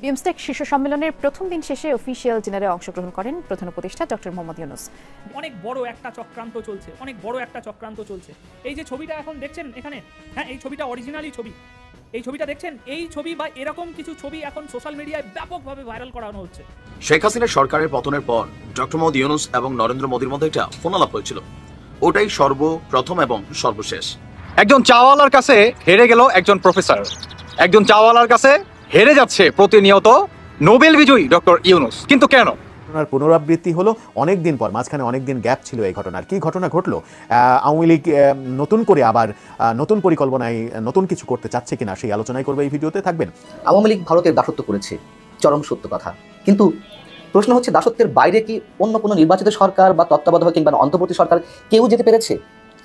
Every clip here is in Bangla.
বিমস্টেক শীর্ষ সম্মেলনের প্রথম দিন শেষে অফিসিয়াল ডিনারে অংশগ্রহণ করেন প্রধান উপদেষ্টা ডক্টর মোহাম্মদ ইউনূস। অনেক বড় একটা চক্রান্ত চলছে। এই যে ছবিটা এখন দেখছেন এখানে, হ্যাঁ, এই ছবিটা অরিজিনালি ছবি। এই ছবিটা দেখছেন, এই ছবি বা এরকম কিছু ছবি এখন সোশ্যাল মিডিয়ায় ব্যাপকভাবে ভাইরাল করানো হচ্ছে। শেখ হাসিনা সরকারের পতনের পর ডক্টর মোহাম্মদ ইউনূস এবং নরেন্দ্র মোদীর মধ্যে একটা ফোনালাপ হয়েছিল। ওটাই সর্বপ্রথম এবং সর্বশেষ। একজন চাওয়ালার কাছে হেরে গেল একজন প্রফেসর, একজন চাওয়ালার কাছে হেরে যাচ্ছে প্রতিনিয়ত নোবেল বিজয়ী ডক্টর ইউনূস। কিন্তু কেন? ঘটনার পুনরাবৃত্তি হলো অনেকদিন পর, মাঝখানে অনেকদিন গ্যাপ ছিল এই ঘটনার। কি ঘটনা ঘটলো? আওয়ামী লীগ নতুন করে আবার নতুন পরিকল্পনায় নতুন কিছু করতে চাচ্ছে কিনা সেই আলোচনায় করবে এই ভিডিওতে। থাকবেন। আওয়ামী লীগ ভারতের দাসত্ব করেছে, চরম সত্য কথা। কিন্তু প্রশ্ন হচ্ছে, দাসত্বের বাইরে কি অন্য কোনো নির্বাচিত সরকার বা তত্ত্বাবধায়ক কিংবা অন্তর্বর্তী সরকার কেউ যেতে পেরেছে?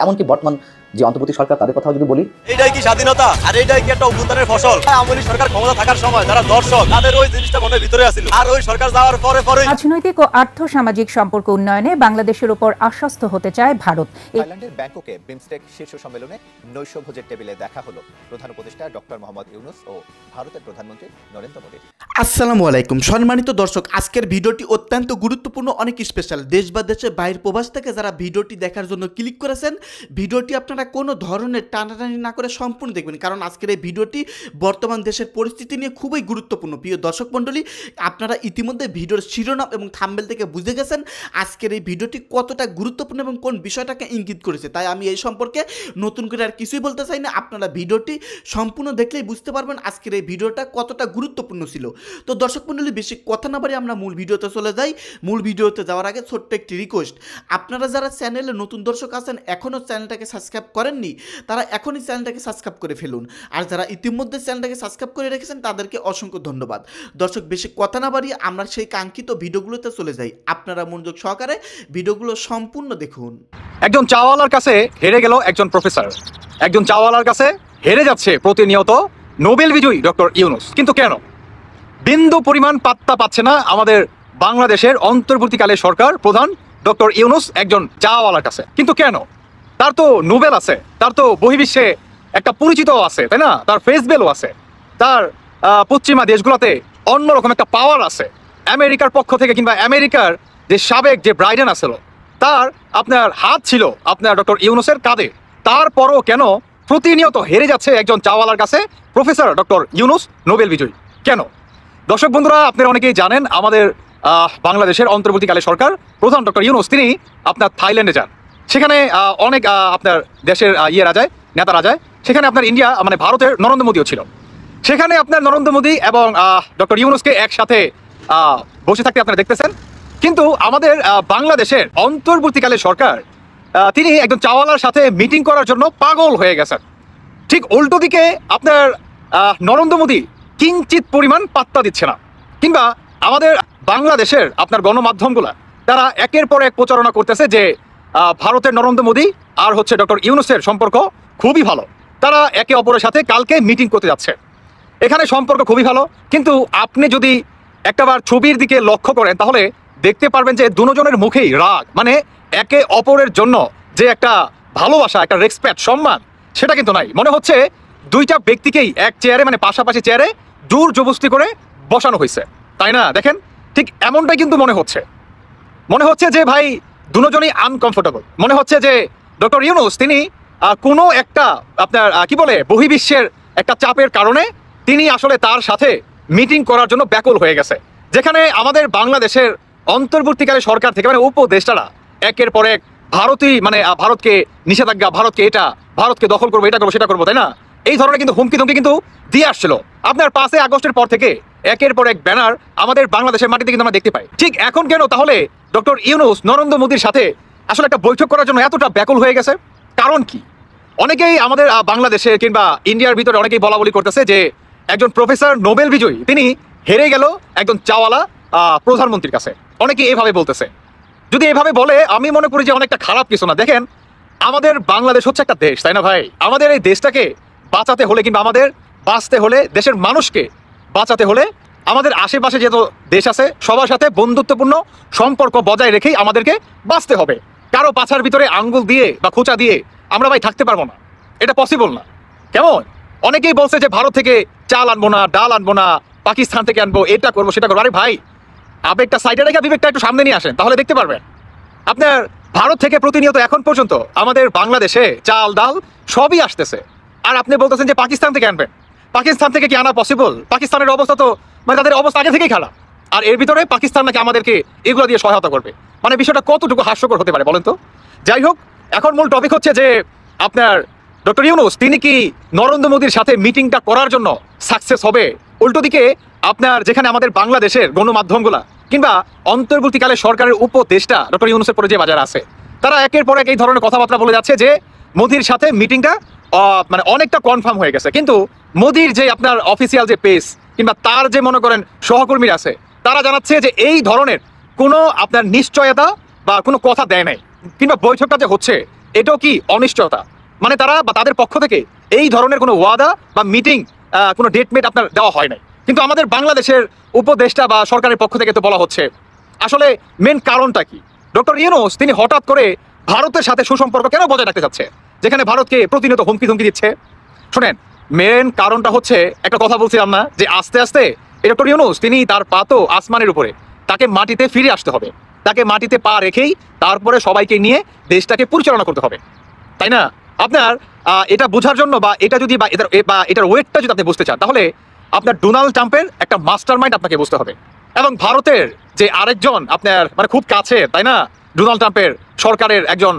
এমনকি বর্তমান যে অন্তর্বর্তী সরকার, তাদের কথা যদি বলি, এইটাই কি স্বাধীনতা? আর এইটাই কি একটা অভ্যুত্থানের ফসল? আওয়ামী লীগ সরকার ক্ষমতা থাকার সময় যারা দর্শক, তাদের ওই জিনিসটা মনের ভিতরে আছিল, আর ওই সরকার যাওয়ার পরে রাজনৈতিক ও আর্থ সামাজিক সম্পর্ক উন্নয়নে বাংলাদেশের উপর আশ্বস্ত হতে চায় ভারত। থাইল্যান্ডের ব্যাংককে বিমস্টেক শীর্ষ সম্মেলনে নৈশভোজের টেবিলে দেখা হলো প্রধান উপদেষ্টা ডক্টর মোহাম্মদ ইউনূস ও ভারতের প্রধানমন্ত্রী নরেন্দ্র মোদীর। আসসালামু আলাইকুম সম্মানিত দর্শক, আজকের ভিডিওটি অত্যন্ত গুরুত্বপূর্ণ, অনেক স্পেশাল। দেশ বা দেশের বাইরের প্রবাস থেকে যারা ভিডিওটি দেখার জন্য ক্লিক করেছেন, ভিডিওটি আপনারা কোনো ধরনের টানাটানি না করে সম্পূর্ণ দেখবেন, কারণ আজকের এই ভিডিওটি বর্তমান দেশের পরিস্থিতি নিয়ে খুবই গুরুত্বপূর্ণ। প্রিয় দর্শক মণ্ডলী, আপনারা ইতিমধ্যে ভিডিওর শিরোনাম এবং থাম্বনেল থেকে বুঝে গেছেন আজকের এই ভিডিওটি কতটা গুরুত্বপূর্ণ এবং কোন বিষয়টাকে ইঙ্গিত করেছে। তাই আমি এই সম্পর্কে নতুন করে আর কিছুই বলতে চাই না, আপনারা ভিডিওটি সম্পূর্ণ দেখলেই বুঝতে পারবেন আজকের এই ভিডিওটা কতটা গুরুত্বপূর্ণ ছিল। তো দর্শক মণ্ডলী, বেশি কথা না বাড়ি আমরা মূল ভিডিওতে চলে যাই। মূল ভিডিওতে যাওয়ার আগে ছোট্ট একটি রিকোয়েস্ট, আপনারা যারা চ্যানেলে নতুন দর্শক আছেন, এখনও চ্যানেলটাকে সাবস্ক্রাইব করেননি, তারা এখনই চ্যানেলটাকে সাবস্ক্রাইব করে ফেলুন। আর যারা ইতিমধ্যে চ্যানেলটাকে সাবস্ক্রাইব করে রেখেছেন তাদেরকে অসংখ্য ধন্যবাদ। দর্শক, বেশি কথা না বাড়িয়ে আমরা সেই কাঙ্ক্ষিত ভিডিওগুলোতে চলে যাই। আপনারা মনোযোগ সহকারে ভিডিওগুলো সম্পূর্ণ দেখুন। একজন চাওয়ালার কাছে হেরে গেল একজন প্রফেসর, একজন চাওয়ালার কাছে হেরে যাচ্ছে প্রতিনিয়ত নোবেল বিজয়ী ডক্টর ইউনূস। কিন্তু কেন? বিন্দু পরিমাণ পাত্তা পাচ্ছে না আমাদের বাংলাদেশের অন্তর্বর্তীকালে সরকার প্রধান ডক্টর ইউনূস একজন চাওয়ালার কাছে। কিন্তু কেন? তার তো নোবেল আছে, তার তো বহির্বিশ্বে একটা পরিচিত আছে, তাই না? তার ফেস ভ্যালু আছে, তার পশ্চিমা দেশগুলোতে অন্যরকম একটা পাওয়ার আছে। আমেরিকার পক্ষ থেকে কিংবা আমেরিকার যে সাবেক যে ব্রাইডেন আছিল, তার আপনার হাত ছিল আপনার ডক্টর ইউনূসের কাঁধে। তারপরও কেন প্রতিনিয়ত হেরে যাচ্ছে একজন চাওয়ালার কাছে প্রফেসর ডক্টর ইউনূস নোবেল বিজয়ী? কেন? দর্শক বন্ধুরা, আপনারা অনেকেই জানেন আমাদের বাংলাদেশের অন্তর্বর্তীকালে সরকার প্রধান ডক্টর ইউনূস তিনি আপনার থাইল্যান্ডে যান। সেখানে অনেক আপনার দেশের ইয়েরা যায়, নেতারা যায়। সেখানে আপনার ইন্ডিয়া মানে ভারতের নরেন্দ্র মোদীও ছিল। সেখানে আপনার নরেন্দ্র মোদী এবং ডক্টর ইউনূসকে একসাথে বসে থাকতে আপনারা দেখতেছেন। কিন্তু আমাদের বাংলাদেশের অন্তর্বর্তীকালে সরকার তিনি একজন চাওয়ালার সাথে মিটিং করার জন্য পাগল হয়ে গেছেন। ঠিক উল্টো দিকে আপনার নরেন্দ্র মোদী কিঞ্চিত পরিমাণ পাত্তা দিচ্ছে না। কিংবা আমাদের বাংলাদেশের আপনার গণমাধ্যমগুলা তারা একের পর এক প্রচারণা করতেছে যে ভারতের নরেন্দ্র মোদী আর হচ্ছে ডক্টর ইউনূসের সম্পর্ক খুবই ভালো, তারা একে অপরের সাথে কালকে মিটিং করতে যাচ্ছে। এখানে সম্পর্ক খুবই ভালো, কিন্তু আপনি যদি একটাবার ছবির দিকে লক্ষ্য করেন তাহলে দেখতে পারবেন যে দুজনের মুখেই রাগ, মানে একে অপরের জন্য যে একটা ভালোবাসা, একটা রেসপেক্ট, সম্মান, সেটা কিন্তু নাই। মনে হচ্ছে দুইটা ব্যক্তিকেই এক চেয়ারে মানে পাশাপাশি চেয়ারে জোর জবরদস্তি করে বসানো হয়েছে, তাই না? দেখেন, ঠিক এমনটাই কিন্তু মনে হচ্ছে যে ভাই দুজনই আনকমফোর্টেবল। মনে হচ্ছে যে ডক্টর ইউনূস তিনি কোনো একটা আপনার কি বলে বহির্বিশ্বের একটা চাপের কারণে তিনি আসলে তার সাথে মিটিং করার জন্য ব্যাকুল হয়ে গেছে। যেখানে আমাদের বাংলাদেশের অন্তর্বর্তীকালে সরকার থেকে মানে উপদেষ্টারা একের পর এক ভারতকে নিষেধাজ্ঞা, ভারতকে দখল করবো, এটা করবো, সেটা করবো, তাই না? এই ধরনের কিন্তু হুমকি ধমকি কিন্তু দিয়ে আসছিল। আপনার 5 আগস্টের পর থেকে একের পর এক ব্যানার আমাদের বাংলাদেশের মাটিতে কিন্তু আমরা দেখতে পাই। ঠিক এখন কেন তাহলে ডক্টর ইউনূস নরেন্দ্র মোদীর সাথে আসলে একটা বৈঠক করার জন্য এতটা ব্যাকুল হয়ে গেছে? কারণ কি? অনেকেই আমাদের বাংলাদেশে কিংবা ইন্ডিয়ার ভিতরে অনেকেই বলা বলি করতেছে যে একজন প্রফেসর নোবেল বিজয়ী তিনি হেরে গেল একজন চাওয়ালা প্রধানমন্ত্রীর কাছে। অনেকে এভাবে বলতেছে। যদি এভাবে বলে আমি মনে করি যে অনেকটা খারাপ কিছু না। দেখেন, আমাদের বাংলাদেশ হচ্ছে একটা দেশ, তাই না ভাই? আমাদের এই দেশটাকে বাঁচাতে হলে কিংবা আমাদের বাঁচতে হলে, দেশের মানুষকে বাঁচাতে হলে আমাদের আশেপাশে যত দেশ আছে সবার সাথে বন্ধুত্বপূর্ণ সম্পর্ক বজায় রেখেই আমাদেরকে বাঁচতে হবে। কারো পাছার ভিতরে আঙ্গুল দিয়ে বা খোঁচা দিয়ে আমরা ভাই থাকতে পারবো না, এটা পসিবল না। কেমন? অনেকেই বলছে যে ভারত থেকে চাল আনবো না, ডাল আনবো না, পাকিস্তান থেকে আনবো, এটা করবো সেটা করবো। আরে ভাই, আবেগটা সাইডে রেখে বিবেকটা একটু সামনে নিয়ে আসেন, তাহলে দেখতে পারবেন। আপনার ভারত থেকে প্রতিনিয়ত এখন পর্যন্ত আমাদের বাংলাদেশে চাল ডাল সবই আসতেছে, আর আপনি বলতেছেন যে পাকিস্তান থেকে আনবেন। পাকিস্তান থেকে কি আনা পসিবল? পাকিস্তানের অবস্থা তো মানে তাদের অবস্থা আগে থেকেই খারাপ, আর এর ভিতরে পাকিস্তান নাকি আমাদেরকে এগুলো দিয়ে সহায়তা করবে। মানে বিষয়টা কতটুকু হাস্যকর হতে পারে বলেন তো। যাই হোক, এখন মূল টপিক হচ্ছে যে আপনার ডক্টর ইউনূস তিনি কি নরেন্দ্র মোদীর সাথে মিটিংটা করার জন্য সাকসেস হবে? উল্টো দিকে আপনার যেখানে আমাদের বাংলাদেশের গণমাধ্যমগুলা কিংবা অন্তর্বর্তীকালে সরকারের উপদেষ্টা ডক্টর ইউনূসের পরে যে বাজার আছে, তারা একের পর এক এই ধরনের কথাবার্তা বলে যাচ্ছে যে মোদীর সাথে মিটিংটা মানে অনেকটা কনফার্ম হয়ে গেছে। কিন্তু মোদীর যে আপনার অফিসিয়াল যে পেজ কিংবা তার যে মনে করেন সহকর্মীরা আছে, তারা জানাচ্ছে যে এই ধরনের কোনো আপনার নিশ্চয়তা বা কোনো কথা দেয় নাই, কিংবা বৈঠকটা যে হচ্ছে এটাও কি অনিশ্চয়তা। মানে তারা বা তাদের পক্ষ থেকে এই ধরনের কোনো ওয়াদা বা মিটিং কোনো ডেটমেট আপনার দেওয়া হয় নাই। কিন্তু আমাদের বাংলাদেশের উপদেষ্টা বা সরকারের পক্ষ থেকে তো বলা হচ্ছে। আসলে মেন কারণটা কি? ডক্টর ইউনূস তিনি হঠাৎ করে ভারতের সাথে সুসম্পর্ক কেন বজায় রাখতে চাচ্ছে, যেখানে ভারতকে প্রতিনিয়ত হুমকি ধুমকি দিচ্ছে? শোনেন, মেন কারণটা হচ্ছে একটা কথা বলছিলাম না, যে আস্তে আস্তে ডক্টর ইউনূস তিনি তার পা তো আসমানের উপরে, তাকে মাটিতে ফিরে আসতে হবে। তাকে মাটিতে পা রেখেই তারপরে সবাইকে নিয়ে দেশটাকে পরিচালনা করতে হবে, তাই না? আপনার এটা বোঝার জন্য বা এটা যদি বা এটার ওয়েটটা যদি আপনি বুঝতে চান, তাহলে আপনার ডোনাল্ড ট্রাম্পের একটা মাস্টার মাইন্ড আপনাকে বুঝতে হবে। এবং ভারতের যে আরেকজন আপনার মানে খুব কাছে, তাই না, ডোনাল্ড ট্রাম্পের সরকারের একজন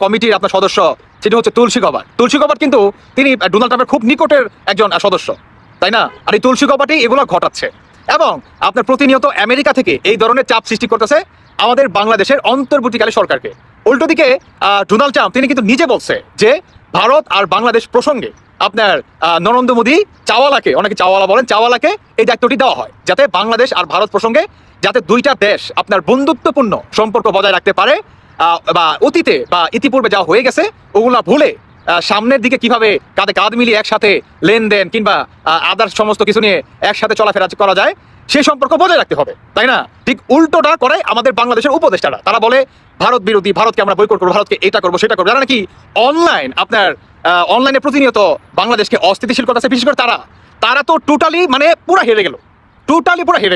কমিটির আপনার সদস্য, সেটি হচ্ছে তুলসী গবাট। তুলসী গবাট কিন্তু তিনি ডোনাল্ড ট্রাম্পের খুব নিকটের একজন সদস্য, তাই না? আর এই তুলসী গবাটই এগুলো ঘটাচ্ছে এবং আপনার প্রতিনিয়ত আমেরিকা থেকে এই ধরনের চাপ সৃষ্টি করতেছে আমাদের বাংলাদেশের অন্তর্বর্তীকালে সরকারকে। উল্টো দিকে ডোনাল্ড ট্রাম্প তিনি কিন্তু নিজে বলছে যে ভারত আর বাংলাদেশ প্রসঙ্গে আপনার নরেন্দ্র মোদী চাওয়ালাকে, অনেকে চাওয়ালা বলেন, চাওয়ালাকে এই দায়িত্বটি দেওয়া হয়, যাতে বাংলাদেশ আর ভারত প্রসঙ্গে যাতে দুইটা দেশ আপনার বন্ধুত্বপূর্ণ সম্পর্ক বজায় রাখতে পারে, বা অতীতে বা ইতিপূর্বে যা হয়ে গেছে ওগুলা ভুলে সামনের দিকে কিভাবে কাঁধে কাঁধ মিলিয়ে একসাথে লেনদেন কিংবা আদার্স সমস্ত কিছু নিয়ে একসাথে চলাফেরা করা যায়, সেই সম্পর্ক বজায় রাখতে হবে, তাই না? ঠিক উল্টোটা করে আমাদের বাংলাদেশের উপদেষ্টারা। তারা বলে ভারত বিরোধী, ভারতকে আমরা বয়কট করবো, ভারতকে এটা করবো সেটা করবো। যারা নাকি অনলাইনে প্রতিনিয়ত বাংলাদেশকে অস্থিতিশীল করতেছে, বিশেষ করে তারা তো টোটালি মানে পুরো হেরে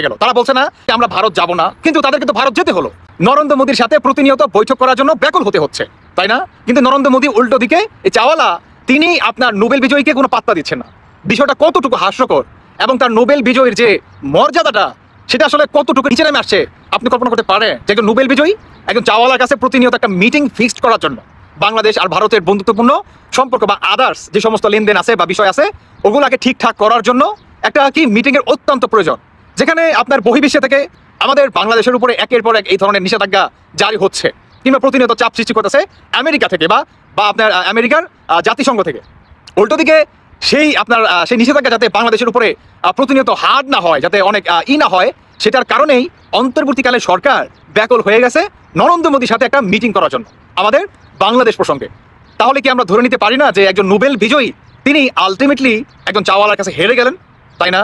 গেল, তারা বলছে না যে আমরা ভারত যাব না, কিন্তু তাদেরকে তো ভারত যেতে হলো। নরেন্দ্র মোদীর সাথে প্রতিনিয়ত বৈঠক করার জন্য ব্যাকুল হতে হচ্ছে, তাই না? কিন্তু নরেন্দ্র মোদী উল্টো দিকে এই চাওয়ালা তিনি আপনার নোবেল বিজয়ীকে কোনো পাত্তা দিচ্ছেন না। বিষয়টা কতটুকু হাস্যকর এবং তার নোবেল বিজয়ীর যে মর্যাদাটা সেটা আসলে কতটুকু নিচে নেমে আসছে আপনি কল্পনা করতে পারেন? যে একজন নোবেল বিজয়ী একজন চাওয়ালার কাছে প্রতিনিয়ত একটা মিটিং ফিক্সড করার জন্য বাংলাদেশ আর ভারতের বন্ধুত্বপূর্ণ সম্পর্ক বা আদার্স যে সমস্ত লেনদেন আছে বা বিষয় আছে ওগুলোকে ঠিকঠাক করার জন্য একটা কি মিটিং এর অত্যন্ত প্রয়োজন, যেখানে আপনার বহির্বিশ্ব থেকে আমাদের বাংলাদেশের উপরে একের পর এক এই ধরনের নিষেধাজ্ঞা জারি হচ্ছে কিংবা প্রতিনিয়ত চাপ সৃষ্টি করতেছে আমেরিকা থেকে বা আপনার আমেরিকার জাতিসংঘ থেকে। উল্টো দিকে সেই নিষেধাজ্ঞা যাতে বাংলাদেশের উপরে প্রতিনিয়ত হার্ড না হয়, যাতে অনেক না হয়, সেটার কারণেই অন্তর্বর্তীকালে সরকার ব্যাকুল হয়ে গেছে নরেন্দ্র মোদীর সাথে একটা মিটিং করার জন্য আমাদের বাংলাদেশ প্রসঙ্গে। তাহলে কি আমরা ধরে নিতে পারি না যে একজন নোবেল বিজয়ী তিনি আলটিমেটলি একজন চাওয়ালার কাছে হেরে গেলেন, তাই না?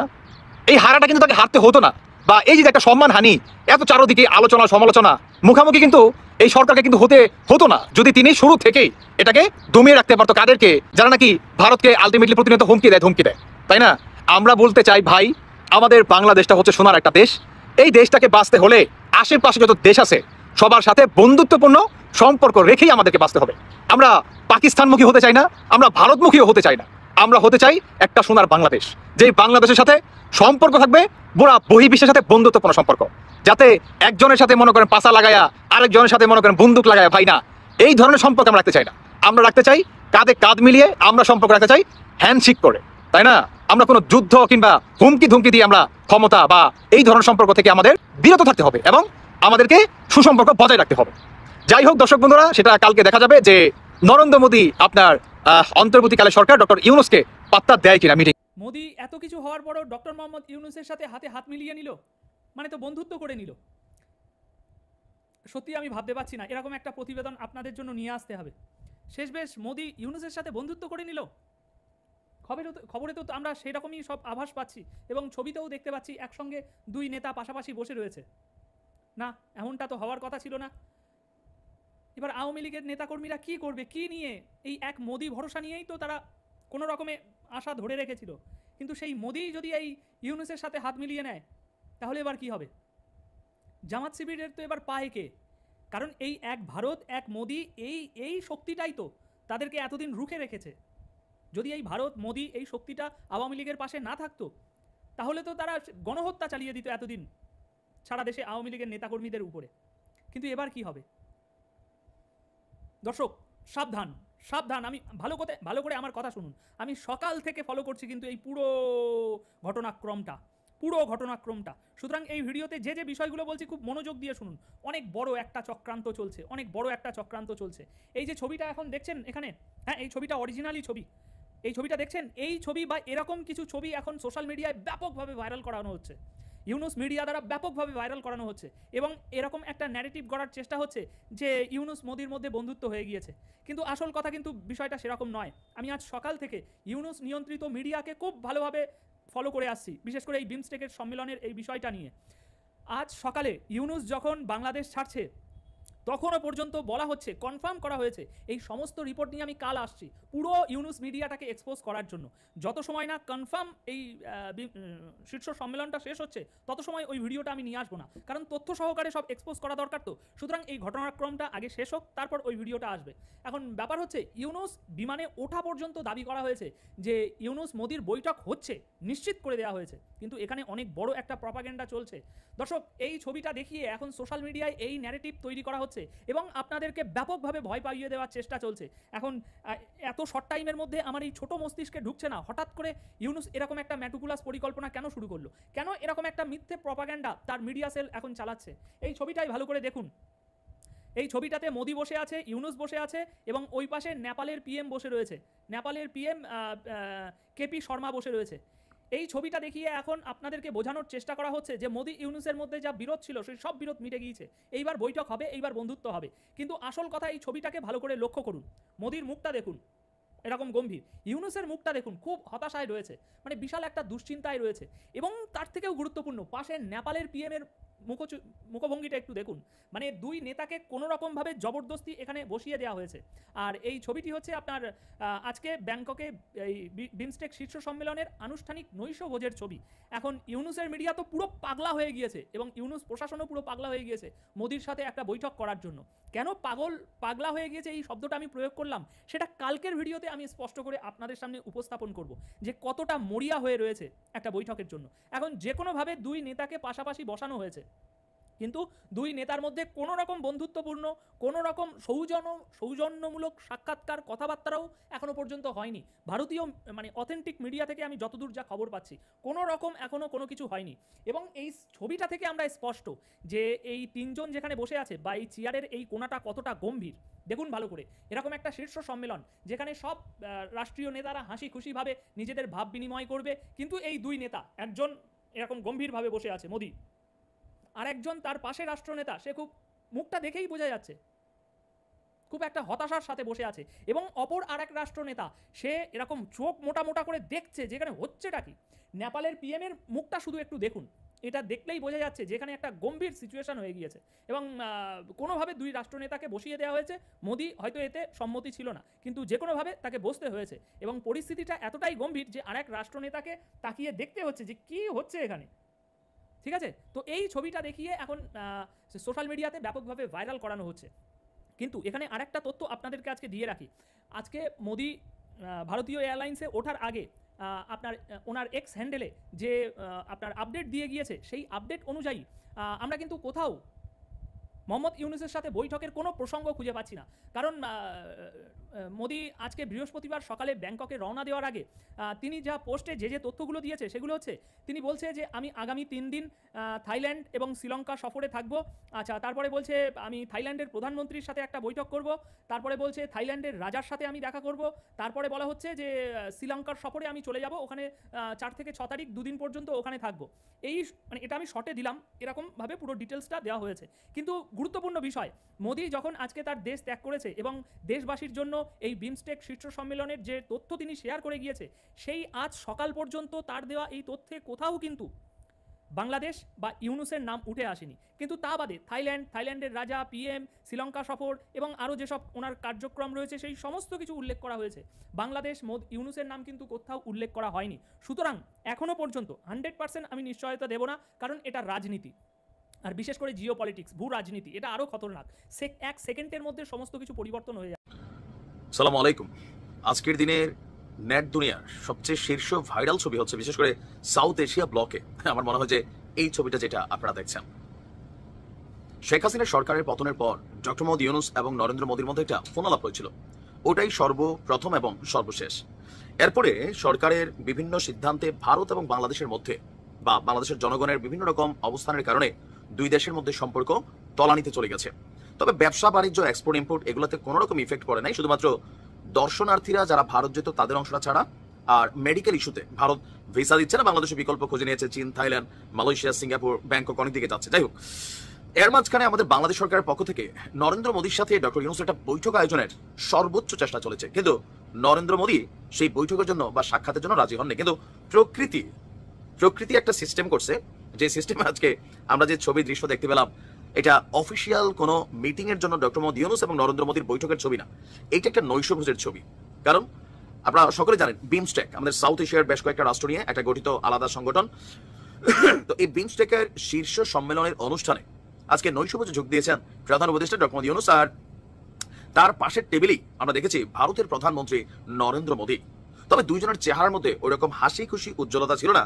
এই হারাটা কিন্তু তাকে হারতে হতো না, বা এই যে একটা সম্মানহানি, এত চারদিকে আলোচনা সমালোচনা মুখামুখি কিন্তু এই সরকারকে কিন্তু হতো না যদি তিনি শুরু থেকেই এটাকে দমিয়ে রাখতে পারতো। কাদেরকে? যারা নাকি ভারতকে আলটিমেটলি প্রতিনিয়ত হুমকি দেয়, তাই না? আমরা বলতে চাই ভাই, আমাদের বাংলাদেশটা হচ্ছে সোনার একটা দেশ। এই দেশটাকে বাঁচতে হলে আশেপাশে যত দেশ আছে সবার সাথে বন্ধুত্বপূর্ণ সম্পর্ক রেখেই আমাদেরকে বাঁচতে হবে। আমরা পাকিস্তানমুখী হতে চাই না, আমরা ভারতমুখীও হতে চাই না, আমরা হতে চাই একটা সোনার বাংলাদেশ, যেই বাংলাদেশের সাথে সম্পর্ক থাকবে পুরা বহির্বিশ্বের সাথে বন্ধুত্বপূর্ণ সম্পর্ক, যাতে একজনের সাথে মনে করেন পাশা লাগায়া আরেকজনের সাথে মনে করেন বন্দুক লাগায়া, ভাই না, এই ধরনের সম্পর্ক আমরা রাখতে চাই না। আমরা রাখতে চাই কাঁধে কাঁধ মিলিয়ে, আমরা সম্পর্ক রাখতে চাই হ্যান্ডশেক করে, তাই না? আমরা কোনো যুদ্ধ কিংবা হুমকি ধুমকি দিয়ে আমরা ক্ষমতা বা এই ধরনের সম্পর্ক থেকে আমাদের বিরত থাকতে হবে এবং আমাদেরকে সুসম্পর্ক বজায় রাখতে হবে। যাই হোক দর্শক বন্ধুরা, সেটা কালকে দেখা যাবে যে নরেন্দ্র মোদী আপনার অন্তর্বর্তীকালে সরকার ডক্টর ইউনূসকে পাত্তা দেয় কিনা মিটিং। মোদী এত কিছু হওয়ার পরও ডক্টর মোহাম্মদ ইউনূসের সাথে হাতে হাত মিলিয়ে নিল, মানে তো বন্ধুত্ব করে নিল। সত্যি আমি ভাবতে পারছি না, এরকম একটা প্রতিবেদন আপনাদের জন্য নিয়ে আসতে হবে। শেষবেশ মোদী ইউনূসের সাথে বন্ধুত্ব করে নিল। খবরে তো আমরা সেরকমই সব আভাস পাচ্ছি এবং ছবিতেও দেখতে পাচ্ছি একসঙ্গে দুই নেতা পাশাপাশি বসে রয়েছে। না, এমনটা তো হওয়ার কথা ছিল না। এবার আওয়ামী লীগের নেতাকর্মীরা কি করবে, কি নিয়ে? এই এক মোদী ভরসা নিয়েই তো তারা কোনো রকমে আশা ধরে রেখেছিল, কিন্তু সেই মোদিই যদি এই ইউনুসের সাথে হাত মিলিয়ে নেয় তাহলে এবার কি হবে? জামাত শিবিরের তো এবার পায় কে? কারণ এই এক ভারত এক মোদি, এই শক্তিটাই তো তাদেরকে এতদিন রুখে রেখেছে। যদি এই ভারত মোদি এই শক্তিটা আওয়ামী লীগের পাশে না থাকতো তাহলে তো তারা গণহত্যা চালিয়ে দিত এতদিন সারা দেশে আওয়ামী লীগের নেতাকর্মীদের উপরে। কিন্তু এবার কি হবে? দর্শক সাবধান সাবধান, আমি ভালো করে আমার কথা শুনুন। আমি সকাল থেকে ফলো করছি কিন্তু এই পুরো ঘটনাক্রমটা। সুতরাং এই ভিডিওতে যে বিষয়গুলো বলছি খুব মনোযোগ দিয়ে শুনুন। অনেক বড় একটা চক্রান্ত চলছে। এই যে ছবিটা এখন দেখছেন এখানে, হ্যাঁ এই ছবিটা অরিজিনালি ছবি। এই ছবিটা দেখছেন, এই ছবি বা এরকম কিছু ছবি এখন সোশ্যাল মিডিয়ায় ব্যাপকভাবে ভাইরাল করানো হচ্ছে, ইউনুস মিডিয়া দ্বারা ব্যাপকভাবে ভাইরাল করানো হচ্ছে এবং এরকম একটা ন্যারেটিভ গড়ার চেষ্টা হচ্ছে যে ইউনুস মোদির মধ্যে বন্ধুত্ব হয়ে গিয়েছে। কিন্তু আসল কথা কিন্তু বিষয়টা সেরকম নয়। আমি আজ সকাল থেকে ইউনুস নিয়ন্ত্রিত মিডিয়াকে খুব ভালোভাবে ফলো করে আসছি, বিশেষ করে এই বিমস্টেকের সম্মেলনের এই বিষয়টা নিয়ে। আজ সকালে ইউনুস যখন বাংলাদেশ ছাড়ছে তখনও পর্যন্ত বলা হচ্ছে, কনফার্ম করা হয়েছে, এই সমস্ত রিপোর্ট নিয়ে আমি কাল আসছি পুরো ইউনুস মিডিয়াটাকে এক্সপোজ করার জন্য। যত সময় না কনফার্ম এই শীর্ষ সম্মেলনটা শেষ হচ্ছে তত সময় ওই ভিডিওটা আমি নিয়ে আসবো না, কারণ তথ্য সহকারে সব এক্সপোজ করা দরকার। তো সুতরাং এই ঘটনাক্রমটা আগে শেষ হোক, তারপর ওই ভিডিওটা আসবে। এখন ব্যাপার হচ্ছে, ইউনুস বিমানে ওঠা পর্যন্ত দাবি করা হয়েছে যে ইউনুস মোদির বৈঠক হচ্ছে, নিশ্চিত করে দেওয়া হয়েছে। কিন্তু এখানে অনেক বড় একটা প্রপাগেন্ডা চলছে। দর্শক এই ছবিটা দেখিয়ে এখন সোশ্যাল মিডিয়ায় এই ন্যারেটিভ তৈরি করা হচ্ছে এবং আপনাদেরকে ব্যাপকভাবে ভয় পাইয়ে দেওয়ার চেষ্টা চলছে। এখন এত শর্ট টাইমের মধ্যে আমার এই ছোট মস্তিষ্কে ঢুকছে না, হঠাৎ করে ইউনুস এরকম একটা ম্যাটিকুলাস পরিকল্পনা কেন শুরু করলো, কেন এরকম একটা মিথ্যে প্রপাগেন্ডা তার মিডিয়া সেল এখন চালাচ্ছে। এই ছবিটাই ভালো করে দেখুন। এই ছবিটাতে মোদি বসে আছে, ইউনুস বসে আছে এবং ওই পাশে নেপালের পিএম বসে রয়েছে, নেপালের পিএম কেপি শর্মা বসে রয়েছে। এই ছবিটা দেখিয়ে এখন আপনাদেরকে বোঝানোর চেষ্টা করা হচ্ছে যে মোদি ইউনুসের মধ্যে যা বিরোধ ছিল সেই সব বিরোধ মিটে গিয়েছে, এইবার বৈঠক হবে, এইবার বন্ধুত্ব হবে। কিন্তু আসল কথা, এই ছবিটাকে ভালো করে লক্ষ্য করুন। মোদির মুখটা দেখুন এরকম গম্ভীর, ইউনুসের মুখটা দেখুন খুব হতাশায় রয়েছে, মানে বিশাল একটা দুশ্চিন্তায় রয়েছে। এবং তার থেকেও গুরুত্বপূর্ণ, পাশে নেপালের পিএমের মুখভঙ্গিটা একটু দেখুন, মানে দুই নেতাকে কোনো রকমভাবে জবরদস্তি এখানে বসিয়ে দেওয়া হয়েছে। আর এই ছবিটি হচ্ছে আপনার আজকে ব্যাংককে এই বিমস্টেক শীর্ষ সম্মেলনের আনুষ্ঠানিক নৈশভোজের ছবি। এখন ইউনুসের মিডিয়া তো পুরো পাগলা হয়ে গিয়েছে এবং ইউনুস প্রশাসনও পুরো পাগলা হয়ে গিয়েছে মোদির সাথে একটা বৈঠক করার জন্য। কেন পাগলা হয়ে গিয়েছে এই শব্দটা আমি প্রয়োগ করলাম সেটা কালকের ভিডিওতে আমি স্পষ্ট করে আপনাদের সামনে উপস্থাপন করব যে কতটা মরিয়া হয়ে রয়েছে একটা বৈঠকের জন্য। এখন যে কোনোভাবে দুই নেতাকে পাশাপাশি বসানো হয়েছে, কিন্তু দুই নেতার মধ্যে কোনো রকম বন্ধুত্বপূর্ণ, কোনো রকম সৌজন্যমূলক সাক্ষাৎকার কথাবার্তারাও এখনো পর্যন্ত হয়নি। ভারতীয় মানে অথেন্টিক মিডিয়া থেকে আমি যতদূর যা খবর পাচ্ছি কোনো রকম এখনো কোনো কিছু হয়নি। এবং এই ছবিটা থেকে আমরা স্পষ্ট যে এই তিনজন যেখানে বসে আছে বা এই চেয়ারের এই কোণাটা কতটা গম্ভীর দেখুন ভালো করে। এরকম একটা শীর্ষ সম্মেলন যেখানে সব রাষ্ট্রীয় নেতারা হাসি খুশিভাবে নিজেদের ভাব বিনিময় করবে, কিন্তু এই দুই নেতা, একজন এরকম গম্ভীরভাবে বসে আছে মোদি, আর একজন তার পাশে রাষ্ট্রনেতা, সে খুব মুখটা দেখেই বোঝা যাচ্ছে খুব একটা হতাশার সাথে বসে আছে। এবং অপর আর এক রাষ্ট্রনেতা, সে এরকম চোখ মোটা মোটা করে দেখছে যেখানে হচ্ছেটা কি। নেপালের পিএমের মুখটা শুধু একটু দেখুন, এটা দেখলেই বোঝা যাচ্ছে যেখানে একটা গম্ভীর সিচুয়েশন হয়ে গিয়েছে এবং কোনোভাবে দুই রাষ্ট্রনেতাকে বসিয়ে দেওয়া হয়েছে। মোদি হয়তো এতে সম্মতি ছিল না, কিন্তু যে কোনোভাবে তাকে বসতে হয়েছে এবং পরিস্থিতিটা এতটাই গম্ভীর যে আর এক রাষ্ট্রনেতাকে তাকিয়ে দেখতে হচ্ছে যে কী হচ্ছে এখানে। ঠিক আছে, তো এই ছবিটা দেখিয়ে এখন সোশ্যাল মিডিয়াতে ব্যাপকভাবে ভাইরাল করানো হচ্ছে। কিন্তু এখানে আরেকটা তথ্য আপনাদেরকে আজকে দিয়ে রাখি। আজকে মোদি ভারতীয় এয়ারলাইন্সে ওঠার আগে আপনার ওনার এক্স হ্যান্ডেলে যে আপনার আপডেট দিয়ে গিয়েছে, সেই আপডেট অনুযায়ী আমরা কিন্তু কোথাও মোহাম্মদ ইউনুসের সাথে বৈঠকের কোনো প্রসঙ্গ খুঁজে পাচ্ছি না। কারণ মোদি আজকে বৃহস্পতিবার সকালে ব্যাংককে রওনা দেওয়ার আগে তিনি যা পোস্টে যে তথ্যগুলো দিয়েছে সেগুলো হচ্ছে, তিনি বলছে যে আমি আগামী 3 দিন থাইল্যান্ড এবং শ্রীলঙ্কা সফরে থাকবো। আচ্ছা, তারপরে বলছে আমি থাইল্যান্ডের প্রধানমন্ত্রীর সাথে একটা বৈঠক করব, তারপরে বলছে থাইল্যান্ডের রাজার সাথে আমি দেখা করব, তারপরে বলা হচ্ছে যে শ্রীলঙ্কার সফরে আমি চলে যাব, ওখানে 4 থেকে 6 তারিখ 2 দিন পর্যন্ত ওখানে থাকবো। এই মানে এটা আমি শর্টে দিলাম, এরকমভাবে পুরো ডিটেলসটা দেওয়া হয়েছে। কিন্তু গুরুত্বপূর্ণ বিষয়, মোদি যখন আজকে তার দেশ ত্যাগ করেছে এবং দেশবাসীর জন্য এই বিমস্টেক শীর্ষ সম্মেলনের যে তথ্য তিনি শেয়ার করে গিয়েছে, সেই আজ সকাল পর্যন্ত তার দেওয়া এই তথ্যে কোথাও কিন্তু বাংলাদেশ বা ইউনুসের নাম উঠে আসেনি, কিন্তু তা বাদে থাইল্যান্ডের রাজা, পিএম, শ্রীলঙ্কা সফর এবং আরও যেসব ওনার কার্যক্রম রয়েছে সেই সমস্ত কিছু উল্লেখ করা হয়েছে। বাংলাদেশ ইউনুসের নাম কিন্তু কোথাও উল্লেখ করা হয়নি। সুতরাং এখনও পর্যন্ত 100% আমি নিশ্চয়তা দেব না, কারণ এটা রাজনীতি, আর বিশেষ করে জিও পলিটিক্স, ভূ রাজনীতি, এটা আরও খতরনাক। এক সেকেন্ডের মধ্যে সমস্ত কিছু পরিবর্তন হয়ে যায়। সালাম আলাইকুম। আজকের দিনের নেট দুনিয়ার সবচেয়ে শীর্ষ ভাইরাল ছবি হচ্ছে বিশেষ করে সাউথ এশিয়া ব্লকে আমার মনে হয় যে এই ছবিটা যেটা আপনারা দেখছেন। শেখ হাসিনা সরকারের পতনের পর ডক্টর মোহাম্মদ ইউনূস এবং নরেন্দ্র মোদীর মধ্যে একটা ফোন আলাপ হয়েছিল। ওটাই সর্বপ্রথম এবং সর্বশেষ। এরপরে সরকারের বিভিন্ন সিদ্ধান্তে ভারত এবং বাংলাদেশের মধ্যে বা বাংলাদেশের জনগণের বিভিন্ন রকম অবস্থানের কারণে দুই দেশের মধ্যে সম্পর্ক তলানিতে চলে গেছে। তবে ব্যবসা বাণিজ্য, এক্সপোর্ট ইম্পোর্ট এগুলোতে কোনো রকম ইফেক্ট পড়ে নাই, শুধুমাত্র দর্শনার্থীরা যারা ভারত যেত তাদের অংশটা ছাড়া। আর মেডিকেল ইস্যুতে ভারত ভিসা দিচ্ছে না, বাংলাদেশের বিকল্প খুঁজে নিয়েছে চীন, থাইল্যান্ড, মালয়েশিয়া, সিঙ্গাপুর, ব্যাংকক অনেক দিকে যাচ্ছে। যাই হোক, এর মাঝখানে আমাদের বাংলাদেশ সরকারের পক্ষ থেকে নরেন্দ্র মোদীর সাথে ডক্টর ইউনূসের একটা বৈঠক আয়োজনের সর্বোচ্চ চেষ্টা চলেছে, কিন্তু নরেন্দ্র মোদী সেই বৈঠকের জন্য বা সাক্ষাতের জন্য রাজি হননি। কিন্তু প্রকৃতি একটা সিস্টেম করছে, যে সিস্টেমে আজকে আমরা যে ছবি দৃশ্য দেখতে পেলাম এটা অফিসিয়াল কোনো মিটিং এর জন্য ডক্টর মোহাম্মদ ইউনূস এবং নরেন্দ্র মোদীর বৈঠকের ছবি না, এটা একটা নৈশভোজের ছবি। কারণ আপনারা সকলে জানেন বিমস্টেক আমাদের সাউথ এশিয়ার বেশ কয়েকটা রাষ্ট্র নিয়ে একটা গঠিত আলাদা সংগঠন। তো এই বিমস্টেকের শীর্ষ সম্মেলনের অনুষ্ঠানে আজকে নৈশভোজে যোগ দিয়েছেন প্রধান উপদেষ্টা ডক্টর মোহাম্মদ ইউনূস, আর তার পাশের টেবিলেই আমরা দেখেছি ভারতের প্রধানমন্ত্রী নরেন্দ্র মোদী। তবে দুইজনের চেহারার মধ্যে ওইরকম হাসি খুশি উজ্জ্বলতা ছিল না,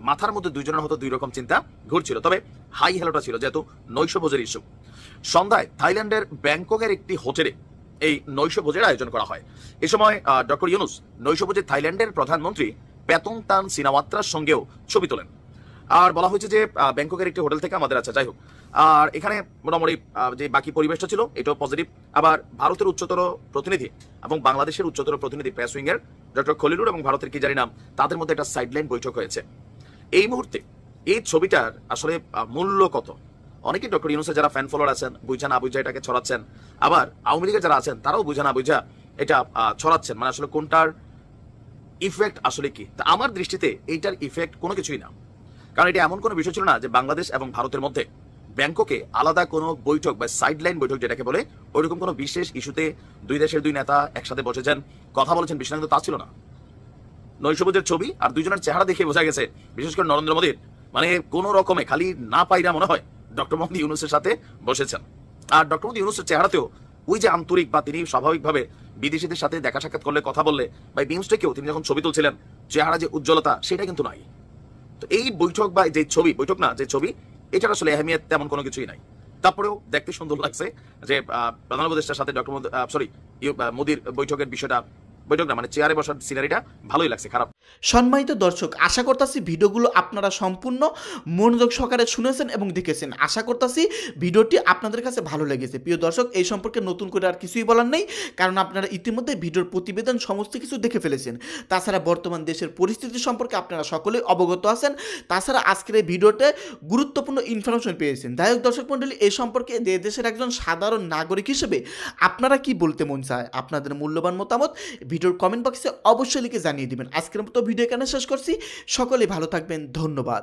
মাথার মধ্যে দুইজনের হয়তো দুই রকম চিন্তা ঘুরছিল। তবে হাই হেলোটা ছিল, যেহেতু নৈশভোজের ইস্যু। সন্ধ্যায় থাইল্যান্ডের ব্যাংককের একটি হোটেলে এই নৈশভোজের আয়োজন করা হয়। এ সময় ডক্টর ইউনূস নৈশভোজে থাইল্যান্ডের প্রধানমন্ত্রী পেতংতান সিনাওয়াত্রার সঙ্গেও ছবি তোলেন। আর বলা হয়েছে যে ব্যাংককের একটি হোটেল থেকে আমাদের যাই হোক। আর এখানে মোটামুটি যে বাকি পরিবেশটা ছিল এটাও পজিটিভ। আবার ভারতের উচ্চতর প্রতিনিধি এবং বাংলাদেশের উচ্চতর প্রতিনিধি প্রেস উইংয়ের ডক্টর খলিলুর এবং ভারতের কি জানি নাম, তাদের মধ্যে একটা সাইডলাইন বৈঠক হয়েছে। এই মুহূর্তে এই ছবিটার আসলে মূল্য কত, অনেকে ডক্টর ইউনূসের যারা ফ্যান ফলোয়ার আছেন বুঝা না বুঝা এটাকে ছড়াচ্ছেন, আবার আওয়ামী লীগের যারা আছেন তারাও বুঝা না বুঝা এটা ছড়াচ্ছেন। মানে আসলে কোনটার ইফেক্ট আসলে কি? তা আমার দৃষ্টিতে এইটার ইফেক্ট কোনো কিছুই না, কারণ এটা এমন কোনো বিষয় ছিল না যে বাংলাদেশ এবং ভারতের মধ্যে ব্যাংককে আলাদা কোনো বৈঠক বা সাইডলাইন বৈঠক যেটাকে বলে ওইরকম কোনো বিশেষ ইস্যুতে দুই দেশের দুই নেতা একসাথে বসেছেন, কথা বলেছেন, বিষয়টা কিন্তু তা ছিল না। নৈশভোজের ছবি আর দুইজনের চেহারা দেখে বোঝা গেছে, বিশেষ করে নরেন্দ্র মোদীর মানে কোনো রকমে খালি না পাইরা মনে হয় ডক্টর মোহাম্মদ ইউনূসের সাথে বসেছেন। আর ডক্টর মোহাম্মদ ইউনূসের চেহারাতেও ওই যে আন্তরিক বা তিনি স্বাভাবিকভাবে বিদেশিদের সাথে দেখা সাক্ষাৎ করলে, কথা বললে বা বিমস্টেকেও তিনি যখন ছবি তুলছিলেন চেহারা যে উজ্জ্বলতা সেটা কিন্তু নাই। তো এই বৈঠক বা যে ছবি, বৈঠক না যে ছবি, এটার আসলে আহমিয়ত তেমন কোনো কিছুই নাই। তারপরেও দেখতে সুন্দর লাগছে যে প্রধান উপদেষ্টার সাথে ডক্টর মোদীর বৈঠকের বিষয়টা, বৈঠক না মানে চেয়ারে বসার সিনারিটা ভালোই লাগছে, খারাপ। সম্মানিত দর্শক, আশা করতেছি ভিডিওগুলো আপনারা সম্পূর্ণ মনোযোগ সহকারে শুনেছেন এবং দেখেছেন। আশা করতেছি ভিডিওটি আপনাদের কাছে ভালো লেগেছে। প্রিয় দর্শক, এই সম্পর্কে নতুন করে আর কিছুই বলার নেই, কারণ আপনারা ইতিমধ্যে ভিডিওর প্রতিবেদন সমস্ত কিছু দেখে ফেলেছেন। তাছাড়া বর্তমান দেশের পরিস্থিতি সম্পর্কে আপনারা সকলেই অবগত আছেন। তাছাড়া আজকের এই ভিডিওতে গুরুত্বপূর্ণ ইনফরমেশন পেয়েছেন। যাই হোক দর্শক মণ্ডলী, এই সম্পর্কে দেশের একজন সাধারণ নাগরিক হিসেবে আপনারা কি বলতে মন চায়, আপনাদের মূল্যবান মতামত ভিডিওর কমেন্ট বক্সে অবশ্যই লিখে জানিয়ে দিবেন। আজকের মতো ভিডিও এখানে শেষ করছি। সকলেই ভালো থাকবেন, ধন্যবাদ।